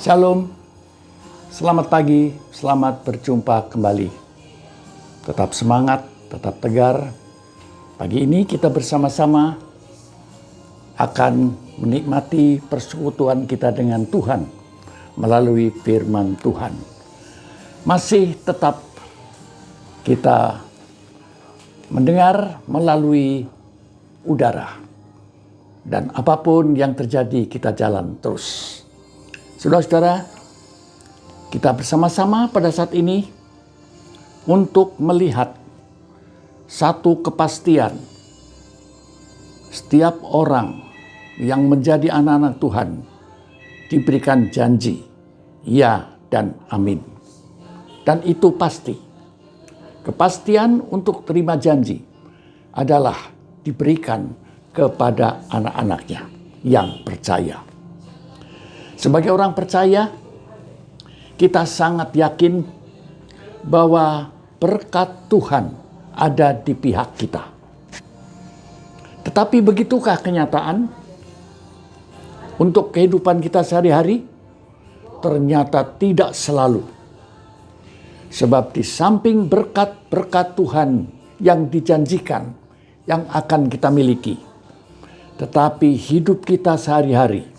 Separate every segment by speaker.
Speaker 1: Shalom, selamat pagi, selamat berjumpa kembali. Tetap semangat, tetap tegar. Pagi ini kita bersama-sama akan menikmati persekutuan kita dengan Tuhan melalui firman Tuhan. Masih tetap kita mendengar melalui udara. Dan apapun yang terjadi kita jalan terus. Saudara-saudara, kita bersama-sama pada saat ini untuk melihat satu kepastian. Setiap orang yang menjadi anak-anak Tuhan diberikan janji, ya dan amin. Dan itu pasti. Kepastian untuk terima janji adalah diberikan kepada anak-anaknya yang percaya. Sebagai orang percaya, kita sangat yakin bahwa berkat Tuhan ada di pihak kita. Tetapi begitukah kenyataan untuk kehidupan kita sehari-hari? Ternyata tidak selalu. Sebab di samping berkat-berkat Tuhan yang dijanjikan, yang akan kita miliki, tetapi hidup kita sehari-hari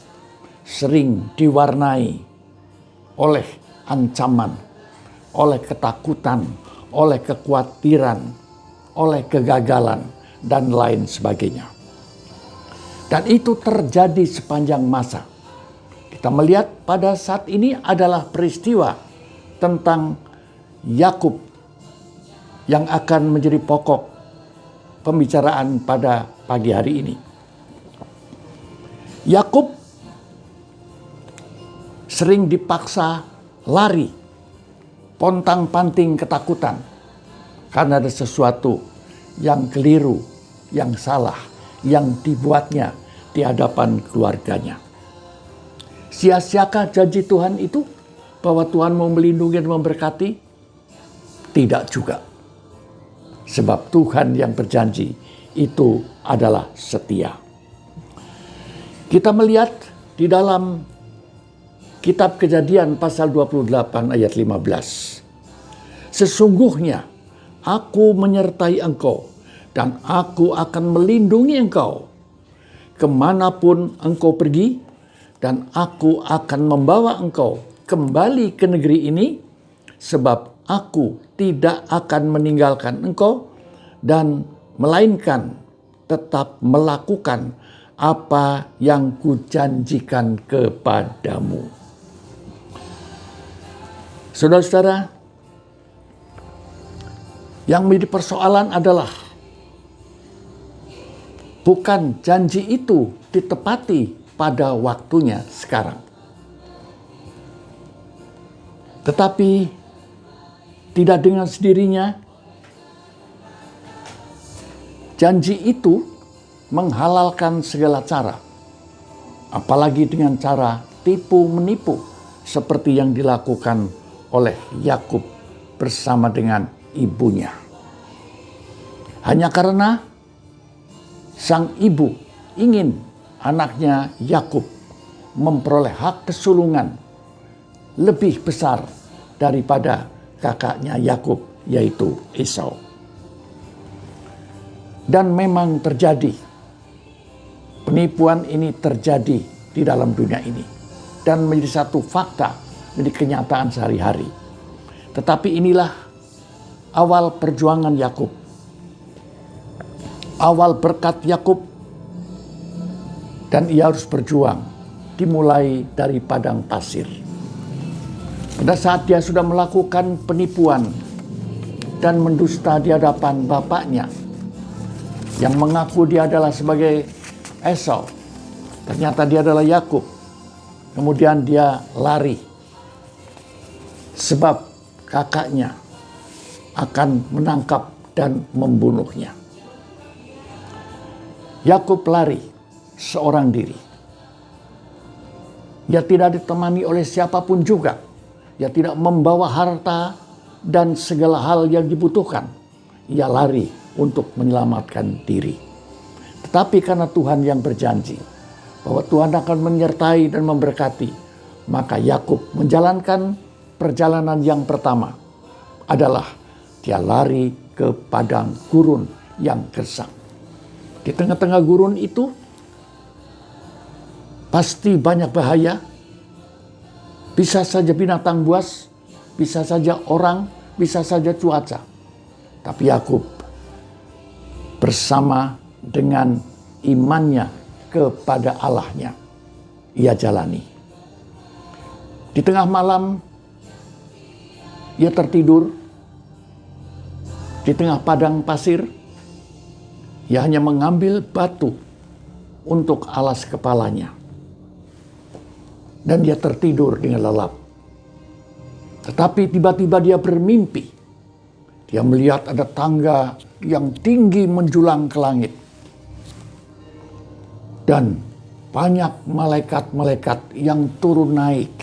Speaker 1: sering diwarnai oleh ancaman, oleh ketakutan, oleh kekhawatiran, oleh kegagalan, dan lain sebagainya. Dan itu terjadi sepanjang masa. Kita melihat pada saat ini adalah peristiwa tentang Yakub yang akan menjadi pokok pembicaraan pada pagi hari ini. Yakub sering dipaksa lari, pontang-panting ketakutan, karena ada sesuatu yang keliru, yang salah, yang dibuatnya di hadapan keluarganya. Sia-siakah janji Tuhan itu bahwa Tuhan mau melindungi dan memberkati? Tidak juga. Sebab Tuhan yang berjanji itu adalah setia. Kita melihat di dalam Kitab Kejadian pasal 28 ayat 15. Sesungguhnya aku menyertai engkau dan aku akan melindungi engkau kemanapun engkau pergi, dan aku akan membawa engkau kembali ke negeri ini, sebab aku tidak akan meninggalkan engkau dan melainkan tetap melakukan apa yang kujanjikan kepadamu. Saudara-saudara, yang menjadi persoalan adalah bukan janji itu ditepati pada waktunya sekarang. Tetapi tidak dengan sendirinya janji itu menghalalkan segala cara. Apalagi dengan cara tipu-menipu seperti yang dilakukan oleh Yakub bersama dengan ibunya. Hanya karena sang ibu ingin anaknya Yakub memperoleh hak kesulungan lebih besar daripada kakaknya Yakub, yaitu Esau. Dan memang terjadi. Penipuan ini terjadi di dalam dunia ini. Dan menjadi satu fakta, menjadi kenyataan sehari-hari. Tetapi inilah awal perjuangan Yakub. Awal berkat Yakub. Dan ia harus berjuang. Dimulai dari padang pasir. Pada saat dia sudah melakukan penipuan dan mendusta di hadapan bapaknya, yang mengaku dia adalah sebagai Esau, ternyata dia adalah Yakub. Kemudian dia lari, sebab kakaknya akan menangkap dan membunuhnya. Yakub lari seorang diri. Dia tidak ditemani oleh siapapun juga. Dia tidak membawa harta dan segala hal yang dibutuhkan. Ia lari untuk menyelamatkan diri. Tetapi karena Tuhan yang berjanji bahwa Tuhan akan menyertai dan memberkati, Maka Yakub menjalankan perjalanan yang pertama adalah dia lari ke padang gurun yang gersang. Di tengah-tengah gurun itu pasti banyak bahaya. Bisa saja binatang buas, bisa saja orang, bisa saja cuaca. Tapi Yakub bersama dengan imannya kepada Allahnya, ia jalani. Di tengah malam, ia tertidur di tengah padang pasir. Ia hanya mengambil batu untuk alas kepalanya. Dan dia tertidur dengan lelap. Tetapi tiba-tiba dia bermimpi. Dia melihat ada tangga yang tinggi menjulang ke langit. Dan banyak malaikat-malaikat yang turun naik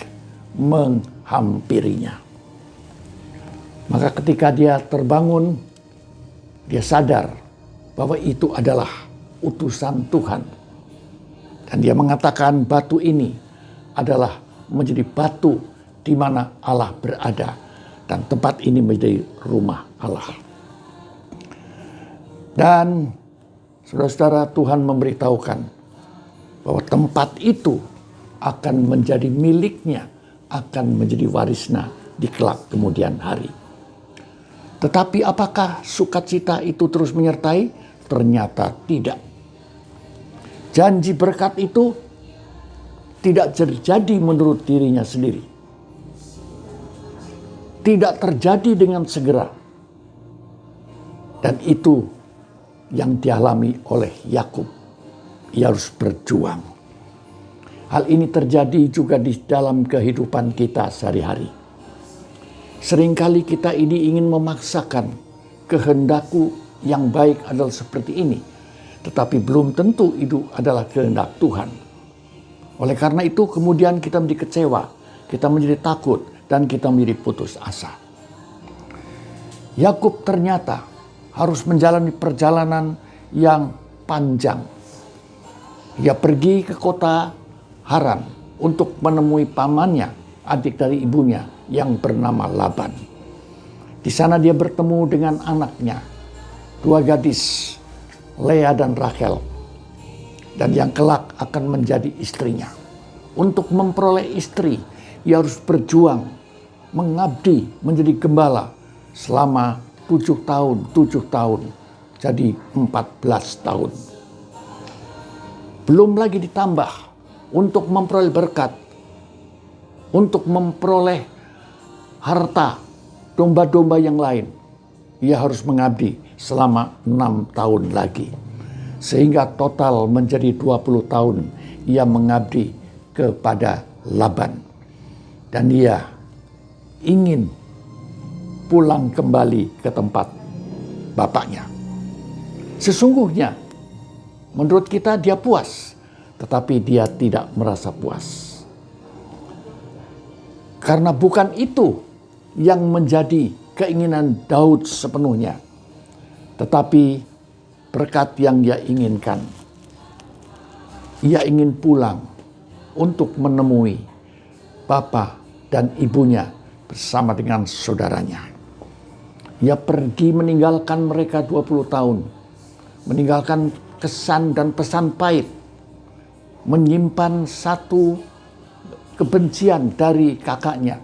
Speaker 1: menghampirinya. Maka ketika dia terbangun, dia sadar bahwa itu adalah utusan Tuhan. Dan dia mengatakan batu ini adalah menjadi batu di mana Allah berada. Dan tempat ini menjadi rumah Allah. Dan saudara-saudara, Tuhan memberitahukan bahwa tempat itu akan menjadi miliknya, akan menjadi warisnya di kelak kemudian hari. Tetapi apakah sukacita itu terus menyertai? Ternyata tidak. Janji berkat itu tidak terjadi menurut dirinya sendiri. Tidak terjadi dengan segera. Dan itu yang dialami oleh Yakub. Ia harus berjuang. Hal ini terjadi juga di dalam kehidupan kita sehari-hari. Seringkali kita ini ingin memaksakan kehendakku yang baik adalah seperti ini. Tetapi belum tentu itu adalah kehendak Tuhan. Oleh karena itu kemudian kita menjadi kecewa, kita menjadi takut, dan kita menjadi putus asa. Yakub ternyata harus menjalani perjalanan yang panjang. Ia pergi ke kota Haran untuk menemui pamannya, adik dari ibunya yang bernama Laban. Di sana dia bertemu dengan anaknya, dua gadis, Lea dan Rachel. Dan yang kelak akan menjadi istrinya. Untuk memperoleh istri, ia harus berjuang, mengabdi menjadi gembala selama 7 tahun, jadi 14 tahun. Belum lagi ditambah untuk memperoleh berkat, untuk memperoleh harta, domba-domba yang lain. Ia harus mengabdi selama 6 tahun lagi. Sehingga total menjadi 20 tahun ia mengabdi kepada Laban. Dan ia ingin pulang kembali ke tempat bapaknya. Sesungguhnya menurut kita dia puas, tetapi dia tidak merasa puas. Karena bukan itu yang menjadi keinginan Daud sepenuhnya, tetapi berkat yang dia inginkan. Ia ingin pulang untuk menemui bapa dan ibunya bersama dengan saudaranya. Ia pergi meninggalkan mereka 20 tahun. Meninggalkan kesan dan pesan pahit. Menyimpan satu kebencian dari kakaknya.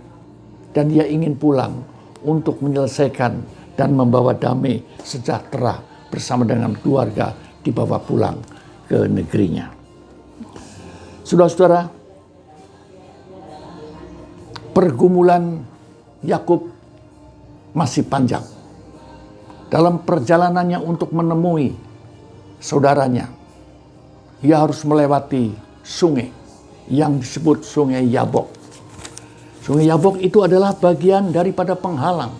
Speaker 1: Dan dia ingin pulang untuk menyelesaikan dan membawa damai sejahtera bersama dengan keluarga, dibawa pulang ke negerinya. Saudara-saudara, pergumulan Yakub masih panjang. Dalam perjalanannya untuk menemui saudaranya, ia harus melewati sungai yang disebut Sungai Yabok. Sungai Yabok itu adalah bagian daripada penghalang,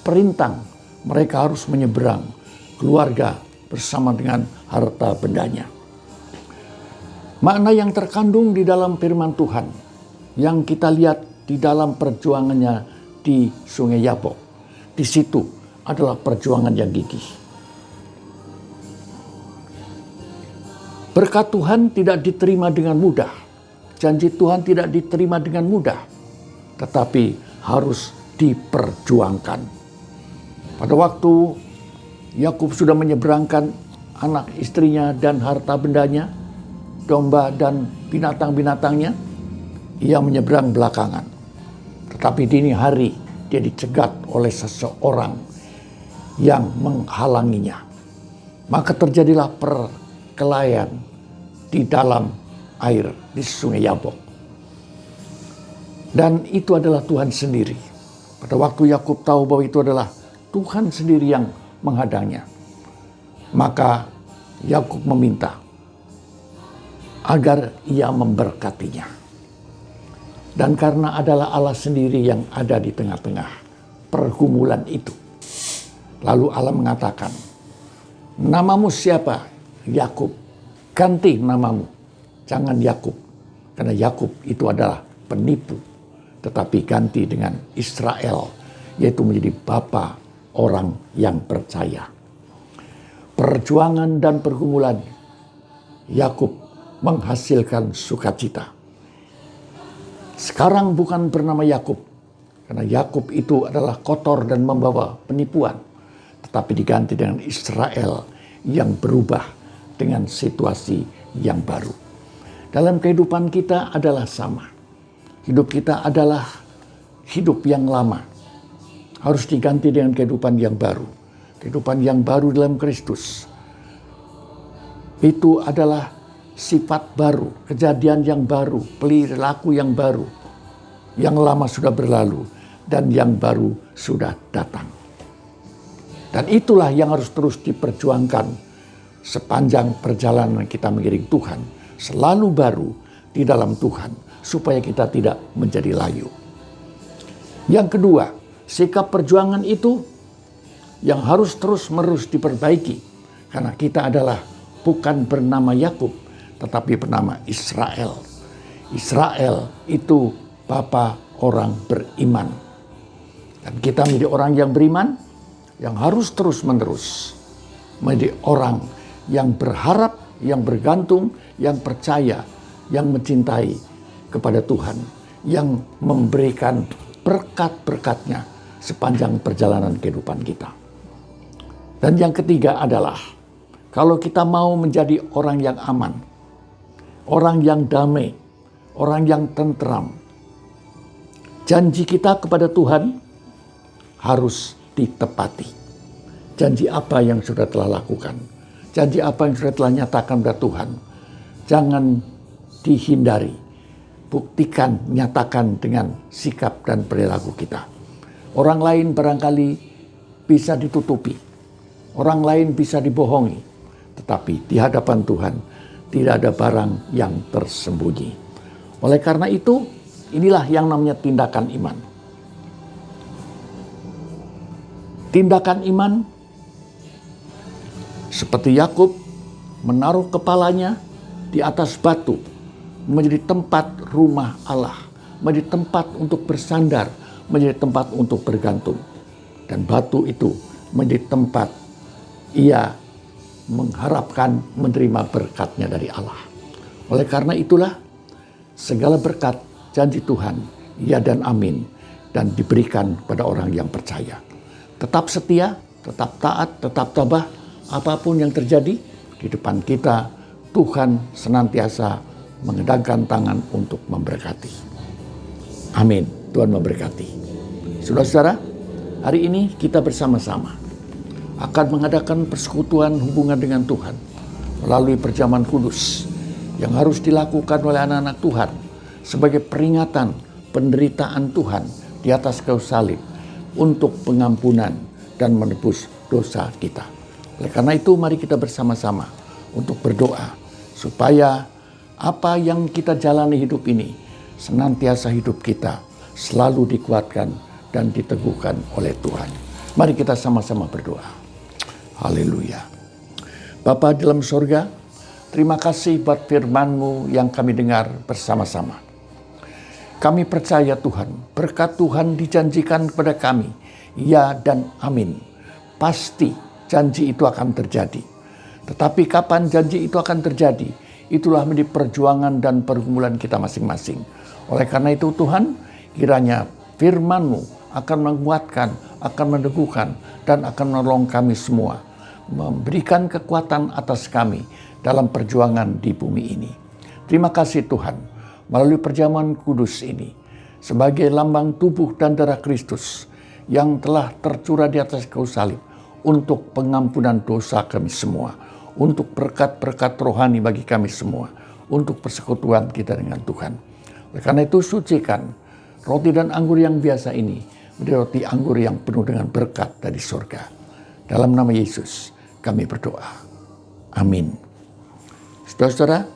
Speaker 1: perintang. Mereka harus menyeberang keluarga bersama dengan harta bendanya. Makna yang terkandung di dalam firman Tuhan yang kita lihat di dalam perjuangannya di Sungai Yabok. Di situ adalah perjuangan yang gigih. Berkat Tuhan tidak diterima dengan mudah. janji Tuhan tidak diterima dengan mudah, tetapi harus diperjuangkan. Pada waktu Yakub sudah menyeberangkan anak istrinya dan harta bendanya, domba dan binatang-binatangnya, ia menyeberang belakangan. Tetapi dini hari dia dicegat oleh seseorang yang menghalanginya. Maka terjadilah perkelahian di dalam air di sungai Yabok. Dan itu adalah Tuhan sendiri. Pada waktu Yakub tahu bahwa itu adalah Tuhan sendiri yang menghadangnya, maka Yakub meminta agar ia memberkatinya. Dan karena adalah Allah sendiri yang ada di tengah-tengah pergumulan itu, lalu Allah mengatakan, namamu siapa? Yakub. Ganti namamu. Jangan Yakub. Karena Yakub itu adalah penipu. Tetapi ganti dengan Israel. Yaitu menjadi bapa orang yang percaya. Perjuangan dan pergumulan Yakub menghasilkan sukacita. Sekarang bukan bernama Yakub. Karena Yakub itu adalah kotor dan membawa penipuan. Tetapi diganti dengan Israel yang berubah dengan situasi yang baru. Dalam kehidupan kita adalah sama. Hidup kita adalah hidup yang lama. Harus diganti dengan kehidupan yang baru. Kehidupan yang baru dalam Kristus. Itu adalah sifat baru, kejadian yang baru, perilaku yang baru. Yang lama sudah berlalu dan yang baru sudah datang. Dan itulah yang harus terus diperjuangkan sepanjang perjalanan kita mengiring Tuhan. Selalu baru di dalam Tuhan supaya kita tidak menjadi layu. Yang kedua, sikap perjuangan itu yang harus terus-menerus diperbaiki. Karena kita adalah bukan bernama Yakub, tetapi bernama Israel. Israel itu bapa orang beriman. Dan kita menjadi orang yang beriman, yang harus terus-menerus menjadi orang yang berharap, yang bergantung, yang percaya, yang mencintai kepada Tuhan, yang memberikan berkat-berkatnya sepanjang perjalanan kehidupan kita. Dan yang ketiga adalah, kalau kita mau menjadi orang yang aman, orang yang damai, orang yang tentram, janji kita kepada Tuhan harus ditepati. Janji apa yang sudah telah lakukan, janji apa yang sudah telah nyatakan kepada Tuhan, jangan dihindari. Buktikan, nyatakan dengan sikap dan perilaku kita. Orang lain barangkali bisa ditutupi, orang lain bisa dibohongi, tetapi di hadapan Tuhan tidak ada barang yang tersembunyi. Oleh karena itu, inilah yang namanya tindakan iman. Tindakan iman seperti Yakub menaruh kepalanya di atas batu, menjadi tempat rumah Allah, menjadi tempat untuk bersandar, menjadi tempat untuk bergantung. Dan batu itu menjadi tempat ia mengharapkan menerima berkatnya dari Allah. Oleh karena itulah segala berkat janji Tuhan, ya dan amin, dan diberikan pada orang yang percaya. Tetap setia, tetap taat, tetap tabah, apapun yang terjadi di depan kita, Tuhan senantiasa mengedangkan tangan untuk memberkati. Amin. Tuhan memberkati. Saudara-saudara, hari ini kita bersama-sama akan mengadakan persekutuan hubungan dengan Tuhan melalui perjamuan kudus yang harus dilakukan oleh anak-anak Tuhan sebagai peringatan penderitaan Tuhan di atas kayu salib untuk pengampunan dan menebus dosa kita. Oleh karena itu, mari kita bersama-sama untuk berdoa supaya apa yang kita jalani hidup ini, senantiasa hidup kita selalu dikuatkan dan diteguhkan oleh Tuhan. Mari kita sama-sama berdoa. Haleluya. Bapa dalam surga, terima kasih buat firman-Mu yang kami dengar bersama-sama. Kami percaya Tuhan, berkat Tuhan dijanjikan kepada kami, ya dan amin. Pasti janji itu akan terjadi. Tetapi kapan janji itu akan terjadi? itulah menjadi perjuangan dan pergumulan kita masing-masing. Oleh karena itu Tuhan, kiranya firman-Mu akan menguatkan, akan meneguhkan, dan akan menolong kami semua, memberikan kekuatan atas kami dalam perjuangan di bumi ini. Terima kasih Tuhan, melalui perjamuan kudus ini, sebagai lambang tubuh dan darah Kristus yang telah tercurah di atas kayu salib untuk pengampunan dosa kami semua, untuk berkat-berkat rohani bagi kami semua, untuk persekutuan kita dengan Tuhan. Oleh karena itu sucikan roti dan anggur yang biasa ini menjadi roti anggur yang penuh dengan berkat dari surga. Dalam nama Yesus kami berdoa. Amin. Saudara-saudara,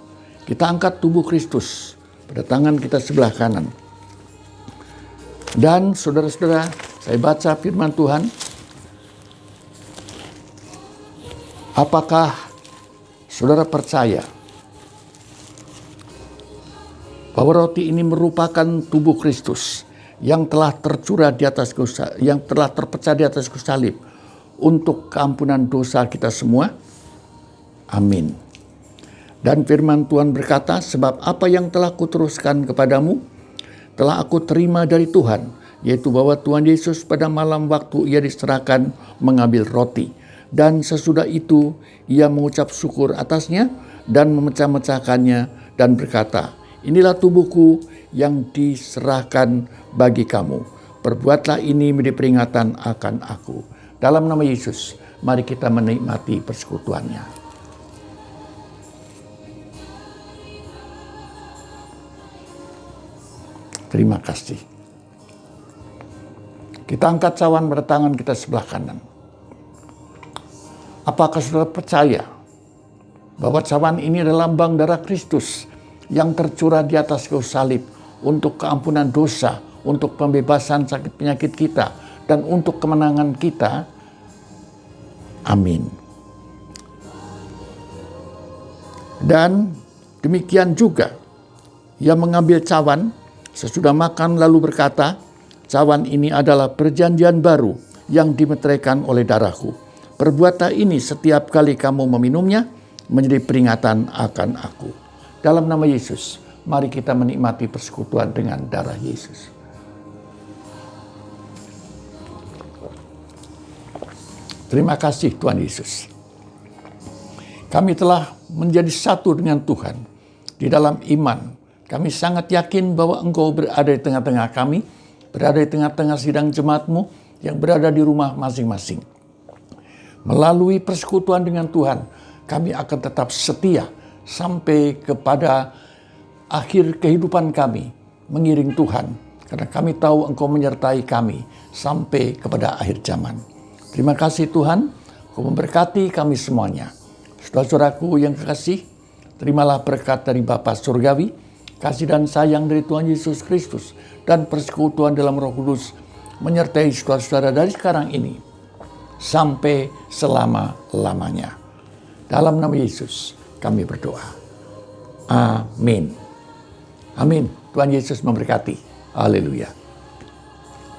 Speaker 1: kita angkat tubuh Kristus pada tangan kita sebelah kanan. Dan saudara-saudara, saya baca firman Tuhan. Apakah saudara percaya bahwa roti ini merupakan tubuh Kristus yang telah tercurah di atas yang telah terpecah di atas kayu salib untuk keampunan dosa kita semua? Amin. Dan firman Tuhan berkata, sebab apa yang telah kuteruskan kepadamu telah aku terima dari Tuhan, yaitu bahwa Tuhan Yesus pada malam waktu ia diserahkan mengambil roti, dan sesudah itu ia mengucap syukur atasnya dan memecah-mecahkannya dan berkata, inilah tubuhku yang diserahkan bagi kamu. Perbuatlah ini menjadi peringatan akan aku. Dalam nama Yesus, mari kita menikmati persekutuannya. Terima kasih. Kita angkat cawan pada tangan kita sebelah kanan. Apakah saudara percaya bahwa cawan ini adalah lambang darah Kristus yang tercurah di atas kayu salib untuk keampunan dosa, untuk pembebasan sakit penyakit kita, dan untuk kemenangan kita? Amin. Dan demikian juga ia mengambil cawan sesudah makan lalu berkata, cawan ini adalah perjanjian baru yang dimeteraikan oleh darahku. Perbuatlah ini setiap kali kamu meminumnya menjadi peringatan akan aku. Dalam nama Yesus, mari kita menikmati persekutuan dengan darah Yesus. Terima kasih Tuhan Yesus. Kami telah menjadi satu dengan Tuhan di dalam iman. Kami sangat yakin bahwa Engkau berada di tengah-tengah kami, berada di tengah-tengah sidang jemaat-Mu yang berada di rumah masing-masing. Melalui persekutuan dengan Tuhan, kami akan tetap setia sampai kepada akhir kehidupan kami, mengiring Tuhan, karena kami tahu Engkau menyertai kami sampai kepada akhir zaman. Terima kasih Tuhan, Engkau memberkati kami semuanya. Saudara-saudaraku yang kekasih, terimalah berkat dari Bapa Surgawi, kasih dan sayang dari Tuhan Yesus Kristus, dan persekutuan dalam Roh Kudus menyertai saudara-saudara dari sekarang ini sampai selama-lamanya. Dalam nama Yesus kami berdoa. Amin. Amin. Tuhan Yesus memberkati. Haleluya.